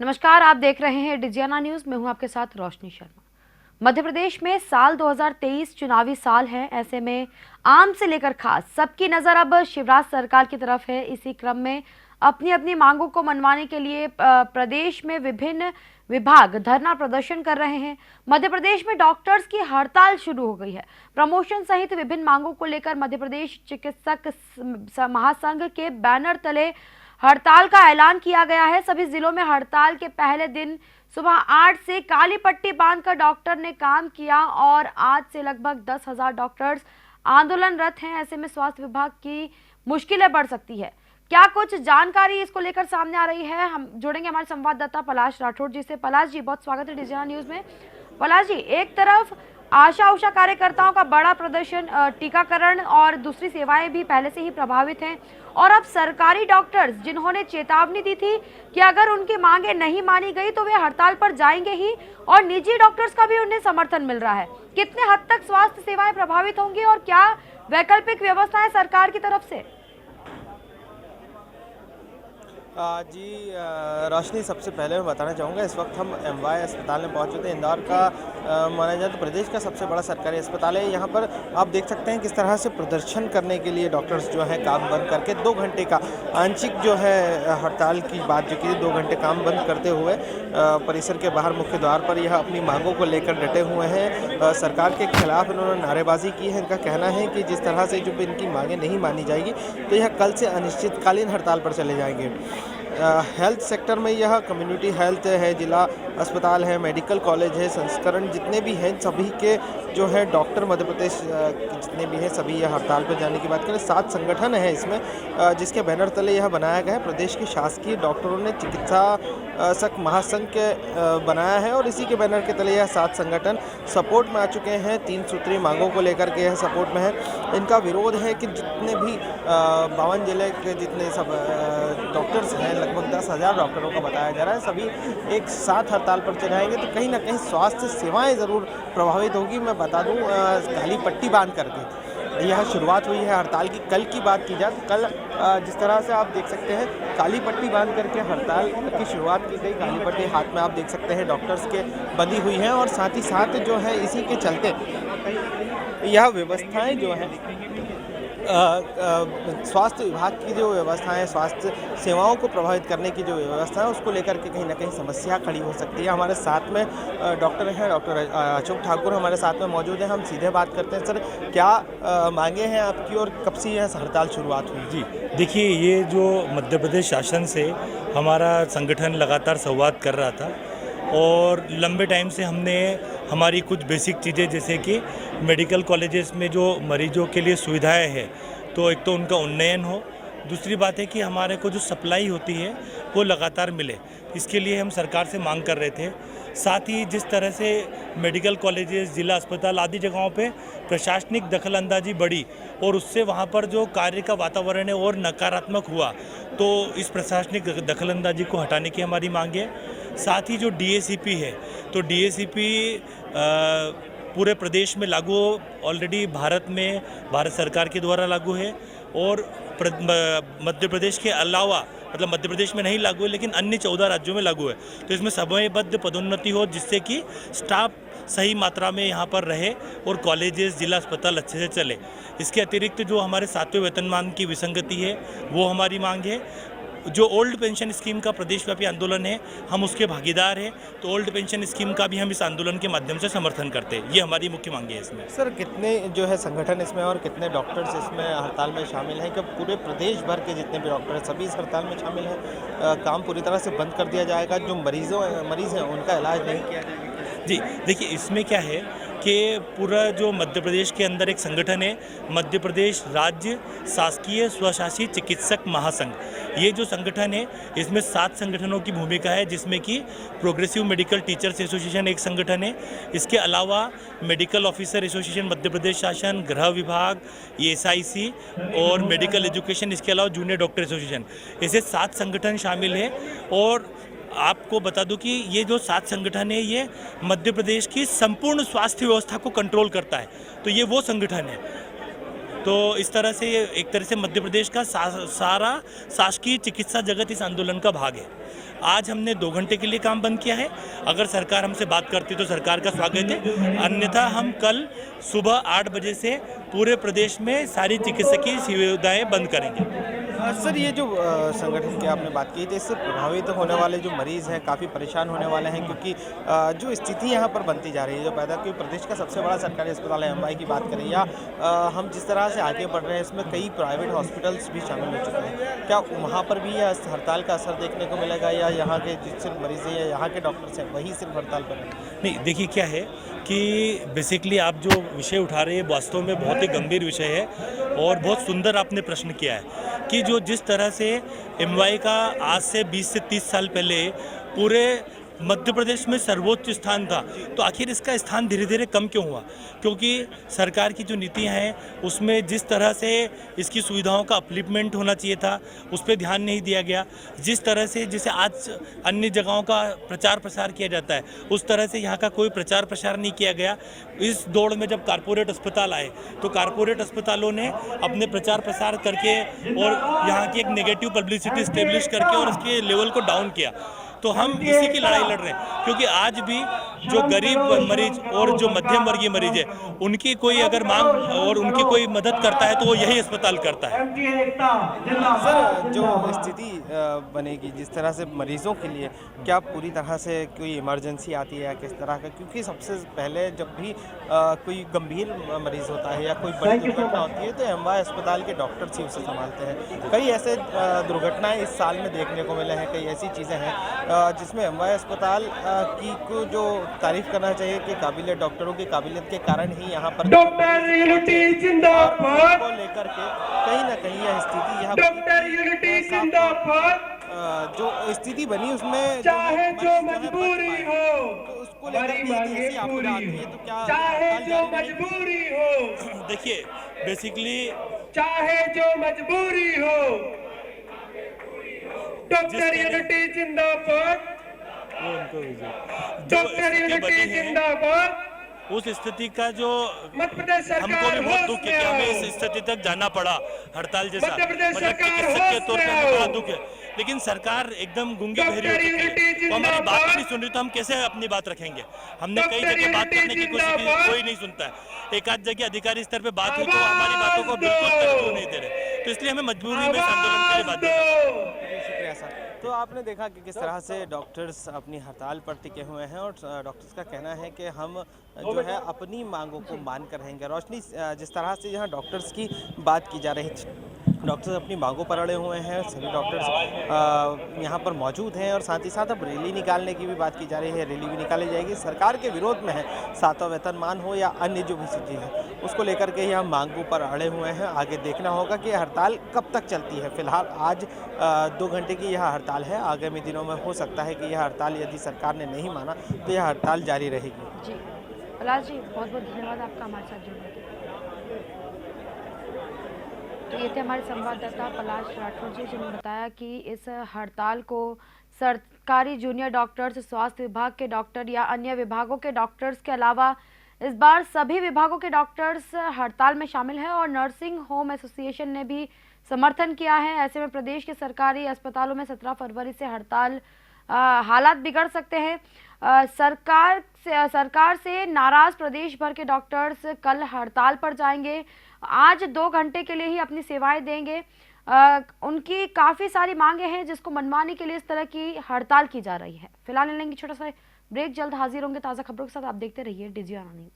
नमस्कार, आप देख रहे हैं डिजियाना न्यूज। मैं हूं आपके साथ रोशनी शर्मा। मध्य प्रदेश में साल 2023 चुनावी साल है। ऐसे में आम से लेकर खास सबकी नजर अब शिवराज सरकार की तरफ है। इसी क्रम में अपनी अपनी मांगों को मनवाने के लिए प्रदेश में विभिन्न विभाग धरना प्रदर्शन कर रहे हैं। मध्य प्रदेश में डॉक्टर्स की हड़ताल शुरू हो गई है। प्रमोशन सहित विभिन्न मांगों को लेकर मध्य प्रदेश चिकित्सक महासंघ के बैनर तले हड़ताल का ऐलान किया गया है। सभी जिलों में हड़ताल के पहले दिन सुबह 8 से काली पट्टी बांधकर डॉक्टर ने काम किया और आज से लगभग 10,000 डॉक्टर्स आंदोलनरत हैं। ऐसे में स्वास्थ्य विभाग की मुश्किलें बढ़ सकती है। क्या कुछ जानकारी इसको लेकर सामने आ रही है, हम जोड़ेंगे हमारे संवाददाता पलाश राठौड़ जी से। पलाश जी, बहुत स्वागत है डिजियाना न्यूज में। पलाश जी, एक तरफ आशा उषा कार्यकर्ताओं का बड़ा प्रदर्शन, टीकाकरण और दूसरी सेवाएं भी पहले से ही प्रभावित हैं, और अब सरकारी डॉक्टर्स जिन्होंने चेतावनी दी थी कि अगर उनकी मांगे नहीं मानी गई तो वे हड़ताल पर जाएंगे ही, और निजी डॉक्टर्स का भी उन्हें समर्थन मिल रहा है। कितने हद तक स्वास्थ्य सेवाएं प्रभावित होंगी और क्या वैकल्पिक व्यवस्थाएं सरकार की तरफ से? जी रोशनी, सबसे पहले मैं बताना चाहूँगा, इस वक्त हम एमवाय अस्पताल में पहुँचे थे। इंदौर का माना जाए तो प्रदेश का सबसे बड़ा सरकारी अस्पताल है। यहाँ पर आप देख सकते हैं किस तरह से प्रदर्शन करने के लिए डॉक्टर्स जो हैं काम बंद करके 2 घंटे का आंशिक जो है हड़ताल की बात जो की 2 घंटे काम बंद करते हुए परिसर के बाहर मुख्य द्वार पर यह अपनी मांगों को लेकर डटे हुए हैं। सरकार के खिलाफ इन्होंने नारेबाजी की है। इनका कहना है कि जिस तरह से जो इनकी मांगें नहीं मानी जाएगी तो यह कल से अनिश्चितकालीन हड़ताल पर चले जाएंगे। हेल्थ सेक्टर में यह कम्युनिटी हेल्थ है, जिला अस्पताल है, मेडिकल कॉलेज है, संस्करण जितने भी हैं सभी के जो है डॉक्टर मध्य प्रदेश जितने भी हैं सभी यह हड़ताल पर जाने की बात करें। 7 संगठन है इसमें, जिसके बैनर तले यह बनाया गया है। प्रदेश के शासकीय डॉक्टरों ने चिकित्सक महासंघ के बनाया है और इसी के बैनर के तले यह 7 संगठन सपोर्ट में आ चुके हैं। 3 सूत्री मांगों को लेकर के यह सपोर्ट में है। इनका विरोध है कि जितने भी 52 जिले के जितने सब डॉक्टर्स हैं, लगभग 10,000 डॉक्टरों का बताया जा रहा है, सभी एक साथ हड़ताल पर चढ़ाएंगे तो कहीं ना कहीं स्वास्थ्य सेवाएं ज़रूर प्रभावित होगी। मैं बता दूं, काली पट्टी बांध करके यह शुरुआत हुई है हड़ताल की। कल की बात की जाए तो कल जिस तरह से आप देख सकते हैं काली पट्टी बांध करके हड़ताल की शुरुआत की गई। काली पट्टी हाथ में आप देख सकते हैं डॉक्टर्स के बंधी हुई हैं और साथ ही साथ जो है इसी के चलते यह व्यवस्थाएं जो हैं स्वास्थ्य विभाग की जो व्यवस्थाएं, स्वास्थ्य सेवाओं को प्रभावित करने की जो व्यवस्था है उसको लेकर के कहीं ना कहीं समस्या खड़ी हो सकती है। हमारे साथ में डॉक्टर हैं, डॉक्टर अशोक ठाकुर हमारे साथ में मौजूद हैं। हम सीधे बात करते हैं। सर, क्या मांगे हैं आपकी और कब से यह हड़ताल शुरुआत हुई? जी देखिए, ये जो मध्य प्रदेश शासन से हमारा संगठन लगातार संवाद कर रहा था और लंबे टाइम से हमने हमारी कुछ बेसिक चीज़ें जैसे कि मेडिकल कॉलेजेस में जो मरीजों के लिए सुविधाएं हैं तो एक तो उनका उन्नयन हो, दूसरी बात है कि हमारे को जो सप्लाई होती है वो लगातार मिले, इसके लिए हम सरकार से मांग कर रहे थे। साथ ही जिस तरह से मेडिकल कॉलेजेस, जिला अस्पताल आदि जगहों पे प्रशासनिक दखलंदाजी बढ़ी और उससे वहाँ पर जो कार्य का वातावरण है और नकारात्मक हुआ, तो इस प्रशासनिक दखलंदाजी को हटाने की हमारी मांग है। साथ ही जो डीएसीपी है तो डीएसीपी पूरे प्रदेश में लागू ऑलरेडी भारत सरकार के द्वारा लागू है और मध्य प्रदेश के अलावा, मतलब मध्य प्रदेश में नहीं लागू है लेकिन अन्य 14 राज्यों में लागू है। तो इसमें समयबद्ध पदोन्नति हो जिससे कि स्टाफ सही मात्रा में यहाँ पर रहे और कॉलेजेस, जिला अस्पताल अच्छे से चले। इसके अतिरिक्त जो हमारे 7वें वेतनमान की विसंगति है वो हमारी मांग है। जो ओल्ड पेंशन स्कीम का प्रदेशव्यापी आंदोलन है, हम उसके भागीदार हैं, तो ओल्ड पेंशन स्कीम का भी हम इस आंदोलन के माध्यम से समर्थन करते हैं। ये हमारी मुख्य मांग है इसमें। सर, कितने जो है संगठन इसमें और कितने डॉक्टर्स इसमें हड़ताल में शामिल हैं? कि पूरे प्रदेश भर के जितने भी डॉक्टर हैं सभी इस हड़ताल में शामिल हैं? काम पूरी तरह से बंद कर दिया जाएगा? जो मरीज़ हैं उनका इलाज नहीं किया जाएगा? जी देखिए, इसमें क्या है कि पूरा जो मध्य प्रदेश के अंदर एक संगठन है, मध्य प्रदेश राज्य शासकीय स्वशासित चिकित्सक महासंघ। ये जो संगठन है इसमें 7 संगठनों की भूमिका है, जिसमें कि प्रोग्रेसिव मेडिकल टीचर्स एसोसिएशन एक संगठन है। इसके अलावा medical officer association Madhya Pradesh शासन, गृह विभाग, एसआईसी और मेडिकल एजुकेशन, इसके अलावा जूनियर डॉक्टर एसोसिएशन, ऐसे 7 संगठन शामिल हैं। और आपको बता दूं कि ये जो 7 संगठन है ये मध्य प्रदेश की संपूर्ण स्वास्थ्य व्यवस्था को कंट्रोल करता है, तो ये वो संगठन है। तो इस तरह से ये एक तरह से मध्य प्रदेश का सारा शासकीय चिकित्सा जगत इस आंदोलन का भाग है। आज हमने 2 घंटे के लिए काम बंद किया है। अगर सरकार हमसे बात करती तो सरकार का स्वागत है, अन्यथा हम कल सुबह 8 बजे से पूरे प्रदेश में सारी चिकित्सकीय सुविधाएं बंद करेंगे। सर, ये जो संगठन की आपने बात की थी, इससे प्रभावित होने वाले जो मरीज़ हैं काफ़ी परेशान होने वाले हैं, क्योंकि जो स्थिति यहाँ पर बनती जा रही है, जो पैदा कि प्रदेश का सबसे बड़ा सरकारी अस्पताल है एमवाई की बात करें, या हम जिस तरह से आगे बढ़ रहे हैं इसमें कई प्राइवेट हॉस्पिटल्स भी शामिल हो चुके हैं। क्या वहाँ पर भी यह हड़ताल का असर देखने को मिलेगा, या यहाँ के जिससे मरीज़ हैं या यहाँ के डॉक्टर्स हैं वही सिर्फ हड़ताल पर हैं? नहीं, देखिए क्या है कि बेसिकली आप जो विषय उठा रहे हैं वास्तव में बहुत ही गंभीर विषय है और बहुत सुंदर आपने प्रश्न किया है कि जो जिस तरह से एमवाई का आज से 20 से 30 साल पहले पूरे मध्य प्रदेश में सर्वोच्च स्थान था, तो आखिर इसका स्थान धीरे धीरे कम क्यों हुआ? क्योंकि सरकार की जो नीतियां हैं उसमें जिस तरह से इसकी सुविधाओं का अपलिफ्टमेंट होना चाहिए था उस पर ध्यान नहीं दिया गया। जिस तरह से जैसे आज अन्य जगहों का प्रचार प्रसार किया जाता है उस तरह से यहाँ का कोई प्रचार प्रसार नहीं किया गया। इस दौड़ में जब कारपोरेट अस्पताल आए तो कारपोरेट अस्पतालों ने अपने प्रचार प्रसार करके और यहाँ की एक नेगेटिव पब्लिसिटी स्टेब्लिश करके और उसके लेवल को डाउन किया। तो हम इसी की लड़ाई लड़ रहे हैं, क्योंकि आज भी जो गरीब मरीज और जो मध्यम वर्गीय मरीज है उनकी कोई अगर मांग और उनकी कोई मदद करता है तो वो यही अस्पताल करता है। सर, जो स्थिति बनेगी जिस तरह से मरीजों के लिए, क्या पूरी तरह से कोई इमरजेंसी आती है या किस तरह का? क्योंकि सबसे पहले जब भी कोई गंभीर मरीज होता है या कोई बड़ी दुर्घटना होती है तो एमवाई अस्पताल के डॉक्टर्स ही उसे संभालते हैं। कई ऐसे दुर्घटनाएं इस साल में देखने को मिले हैं, कई ऐसी चीज़ें हैं जिसमें एमवाई अस्पताल की को जो तारीफ करना चाहिए कि काबिलियत, डॉक्टरों की काबिलियत के कारण ही यहाँ पर डॉक्टर यूनिटी जिंदाबाद को लेकर के कहीं ना कहीं यह स्थिति यहाँ डॉक्टर यूनिटी जिंदाबाद जो स्थिति बनी उसमें चाहे जो मजबूरी हो तो उसको लेकर हमारी के मांगे यदि ऐसी आपदा आती पूरी है तो क्या चाहे हड़ताल जो जारी रहेगी? मजबूरी हो देखिए बेसिकली चाहे जो मजबूरी हो डॉक्टर यूनिटी जिंदाबाद डॉक्टर यूनिटी जिंदाबाद उस स्थिति का जो मध्य प्रदेश हमको भी सरकार बहुत होश दुख है में कि हमें आओ इस स्थिति तक जाना पड़ा हड़ताल जैसा, मध्य प्रदेश मतलब सरकार चिकित्सक के होश तौर में पे हमें बड़ा आओ। दुख है, लेकिन सरकार एकदम गूंगी बहरी हो डॉक्टर चुकी यूनिटी है। वो हमारी बात ही नहीं जिंदाबाद। सुन रही तो हम कैसे अपनी बात रखेंगे? हमने कई डॉक्टर जगह बात करने की यूनिटी कोशिश की, जिंदाबाद। कोई नहीं सुनता है। एक आध जगह अधिकारी स्तर पे बात हुई तो आवाज हमारी बातों को बिल्कुल दो। तवज्जो नहीं दे रहे, तो इसलिए हमें मजबूरी में इस आंदोलन के लिए बाध्य करना पड़ा। जी, शुक्रिया सर। तो आपने देखा कि किस तरह से डॉक्टर्स अपनी हड़ताल पर टिके हुए हैं और डॉक्टर्स का कहना है कि हम जो है अपनी मांगों को मान कर रहेंगे। रोशनी, जिस तरह से यहाँ डॉक्टर्स की बात की जा रही थी, डॉक्टर्स अपनी मांगों पर अड़े हुए हैं, सभी डॉक्टर्स यहाँ पर मौजूद हैं और साथ ही साथ अब रैली निकालने की भी बात की जा रही है। रैली भी निकाली जाएगी, सरकार के विरोध में है, 7वां वेतनमान हो या अन्य जो भी चीज़ है उसको लेकर के यहाँ मांगों पर अड़े हुए हैं। आगे देखना होगा कि हड़ताल कब तक चलती है। फिलहाल आज 2 घंटे की यह हड़ताल है, आगामी दिनों में हो सकता है कि यह हड़ताल यदि सरकार ने नहीं माना तो यह हड़ताल जारी रहेगी। जी पलाश जी, बहुत बहुत धन्यवाद आपका हमारे साथ जुड़ने के लिए। तो ये थे हमारे संवाददाता पलाश राठौर जी, जिन्होंने बताया कि इस हड़ताल को सरकारी जूनियर डॉक्टर्स, स्वास्थ्य विभाग के डॉक्टर या अन्य विभागों के डॉक्टर्स के अलावा इस बार सभी विभागों के डॉक्टर्स हड़ताल में शामिल हैं और नर्सिंग होम एसोसिएशन ने भी समर्थन किया है। ऐसे में प्रदेश के सरकारी अस्पतालों में 17 फरवरी से हड़ताल हालात बिगड़ सकते हैं। सरकार से नाराज प्रदेश भर के डॉक्टर्स कल हड़ताल पर जाएंगे। आज 2 घंटे के लिए ही अपनी सेवाएं देंगे। उनकी काफ़ी सारी मांगे हैं जिसको मनवाने के लिए इस तरह की हड़ताल की जा रही है। फिलहाल लेंगे छोटा सा ब्रेक, जल्द हाजिर होंगे ताज़ा खबरों के साथ। आप देखते रहिए डिजियाना न्यूज़।